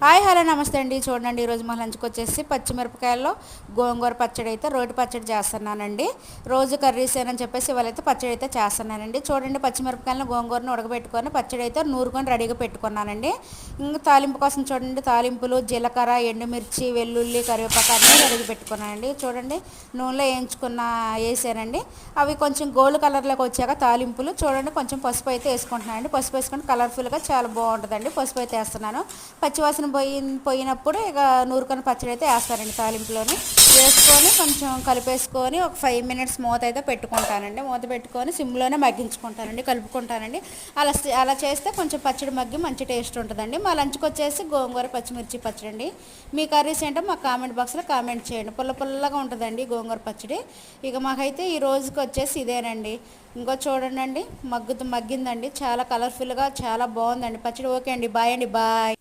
Hi hello నమస్తే అండి. చూడండి ఈరోజు మా లంచ్కి వచ్చేసి పచ్చిమిరపకాయల్లో గోంగూర పచ్చడి అయితే రోటి పచ్చడి చేస్తున్నానండి. రోజు కర్రీస్ అని చెప్పేసి ఇవాళైతే పచ్చడి అయితే చేస్తున్నానండి. చూడండి పచ్చిమిరపకాయలను గోంగూరను ఉడకబెట్టుకొని పచ్చడి అయితే నూరుకొని రెడీగా పెట్టుకున్నానండి. ఇంకా తాలింపు కోసం చూడండి తాలింపులు జీలకర్ర ఎండుమిర్చి వెల్లుల్లి కరివేపాకు అన్నీ రెడీగా పెట్టుకున్నానండి. చూడండి నూనెలో వేసానండి. అవి కొంచెం గోల్డ్ కలర్లోకి వచ్చాక తాలింపులు చూడండి కొంచెం పసుపు అయితే వేసుకుంటున్నానండి. పసుపు వేసుకొని కలర్ఫుల్గా చాలా బాగుంటుందండి. పసుపు అయితే వేస్తున్నాను. పచ్చివాసన పోయినప్పుడు ఇక నూరుకొని పచ్చడి అయితే వేస్తానండి. తాలింపులోని వేసుకొని కొంచెం కలిపేసుకొని ఒక 5 మినిట్స్ మూత అయితే పెట్టుకుంటానండి. మూత పెట్టుకొని సిమ్లోనే మగ్గించుకుంటానండి, కలుపుకుంటానండి. అలా చేస్తే కొంచెం పచ్చడి మగ్గి మంచి టేస్ట్ ఉంటుందండి. మా లంచ్కి వచ్చేసి గోంగూర పచ్చిమిర్చి పచ్చడి అండి. మీ కర్రీస్ ఏంటో మాకు కామెంట్ బాక్స్లో కామెంట్ చేయండి. పుల్లగా ఉంటుందండి గోంగూర పచ్చడి. ఇక మాకైతే ఈ రోజుకి వచ్చేసి ఇదేనండి. ఇంకో చూడండి మగ్గిందండి. చాలా కలర్ఫుల్గా చాలా బాగుందండి పచ్చడి. ఓకే అండి, బాయ్ అండి, బాయ్.